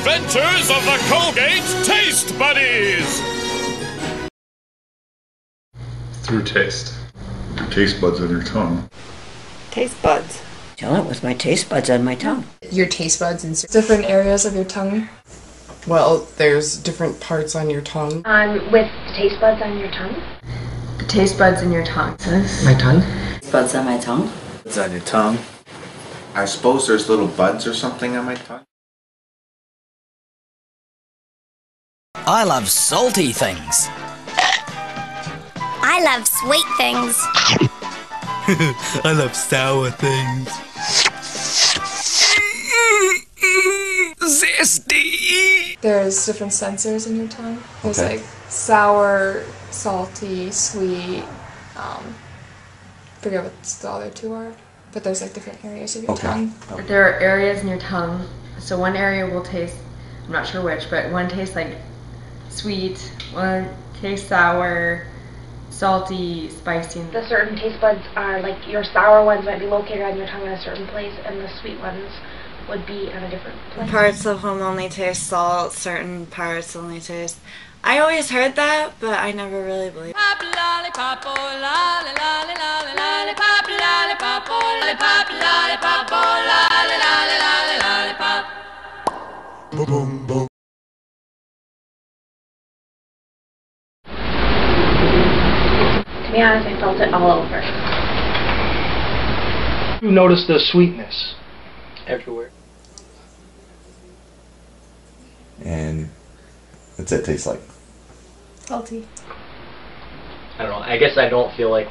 adventures of the Colgate Taste Buddies! Through taste. Your taste buds on your tongue. Taste buds. Tell it with my taste buds on my tongue. Your taste buds in different areas of your tongue. Well, there's different parts on your tongue. With the taste buds on your tongue? The taste buds in your tongue. My tongue? Taste buds on my tongue. It's on your tongue. I suppose there's little buds or something on my tongue. I love salty things. I love sweet things. I love sour things. Zesty! There's different sensors in your tongue. There's like sour, salty, sweet, forget what the other two are, but there's like different areas of your tongue. There are areas in your tongue, so one area will taste, I'm not sure which, but one tastes like sweet, one tastes sour, salty, spicy. The certain taste buds are like your sour ones might be located on your tongue in a certain place, and the sweet ones would be on a different place. Parts of them only taste salt, certain parts only taste... I always heard that, but I never really believed it. To be honest, I felt it all over. You notice the sweetness everywhere. And what's that taste like? Salty. I don't know. I guess I don't feel like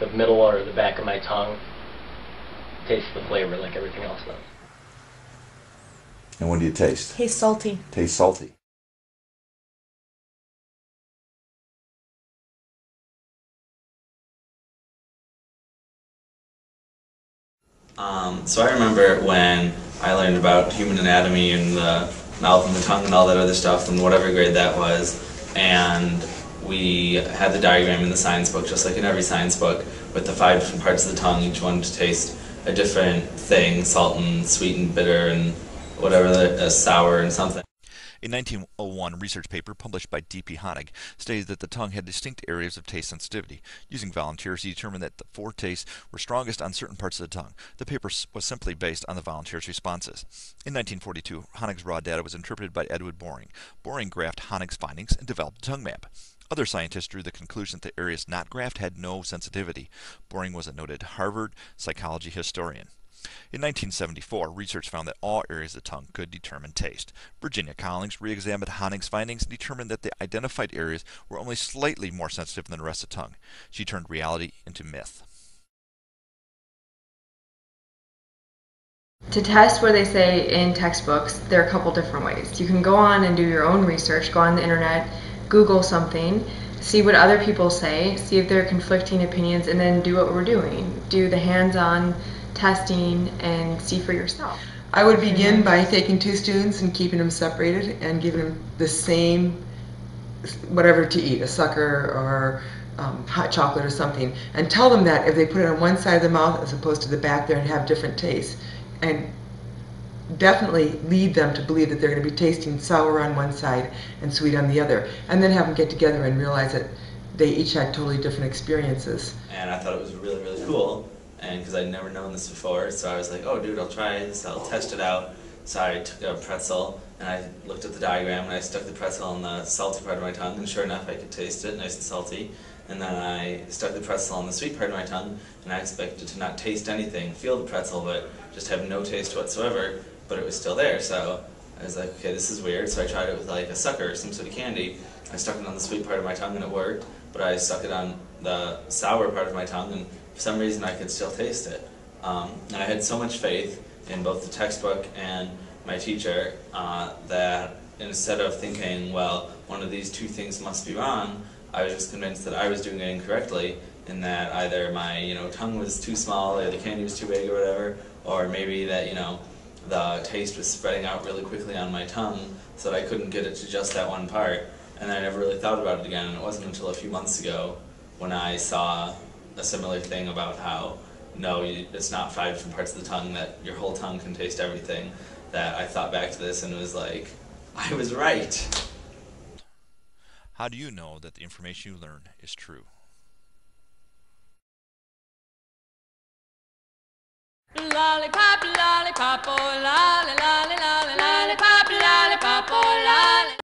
the middle or the back of my tongue tastes the flavor like everything else does. And what do you taste? Tastes salty. Tastes salty. So I remember when I learned about human anatomy and the mouth and the tongue and all that other stuff in whatever grade that was, and we had the diagram in the science book, just like in every science book, with the 5 different parts of the tongue, each one to taste a different thing, salt and sweet and bitter and whatever, sour and something. A 1901 research paper published by D.P. Honig stated that the tongue had distinct areas of taste sensitivity. Using volunteers, he determined that the 4 tastes were strongest on certain parts of the tongue. The paper was simply based on the volunteers' responses. In 1942, Honig's raw data was interpreted by Edward Boring. Boring graphed Honig's findings and developed a tongue map. Other scientists drew the conclusion that the areas not graphed had no sensitivity. Boring was a noted Harvard psychology historian. In 1974, research found that all areas of the tongue could determine taste. Virginia Collins re-examined Honig's findings and determined that the identified areas were only slightly more sensitive than the rest of the tongue. She turned reality into myth. To test what they say in textbooks, there are a couple different ways. You can go on and do your own research, go on the internet, Google something, see what other people say, see if there are conflicting opinions, and then do what we're doing. Do the hands-on testing and see for yourself. I would begin by taking 2 students and keeping them separated and giving them the same whatever to eat, a sucker or hot chocolate or something, and tell them that if they put it on one side of the mouth as opposed to the back there and have different tastes, and definitely lead them to believe that they're going to be tasting sour on one side and sweet on the other, and then have them get together and realize that they each had totally different experiences. And I thought it was really, really cool. And because I'd never known this before, so I was like, oh dude, I'll try this, I'll test it out. So I took a pretzel, and I looked at the diagram, and I stuck the pretzel on the salty part of my tongue, and sure enough, I could taste it, nice and salty. And then I stuck the pretzel on the sweet part of my tongue, and I expected to not taste anything, feel the pretzel, but just have no taste whatsoever, but it was still there. So I was like, okay, this is weird, so I tried it with like a sucker, some sort of candy. I stuck it on the sweet part of my tongue, and it worked, but I stuck it on the sour part of my tongue, and for some reason I could still taste it. And I had so much faith in both the textbook and my teacher that instead of thinking, well, one of these 2 things must be wrong, I was just convinced that I was doing it incorrectly, in that either my tongue was too small, or the candy was too big or whatever, or maybe that the taste was spreading out really quickly on my tongue so that I couldn't get it to just that one part. And I never really thought about it again, and it wasn't until a few months ago when I saw a similar thing about how, no, it's not 5 different parts of the tongue, that your whole tongue can taste everything, that I thought back to this and was like, I was right. How do you know that the information you learn is true? Lollipop, lollipop, oh, lolly, lolly.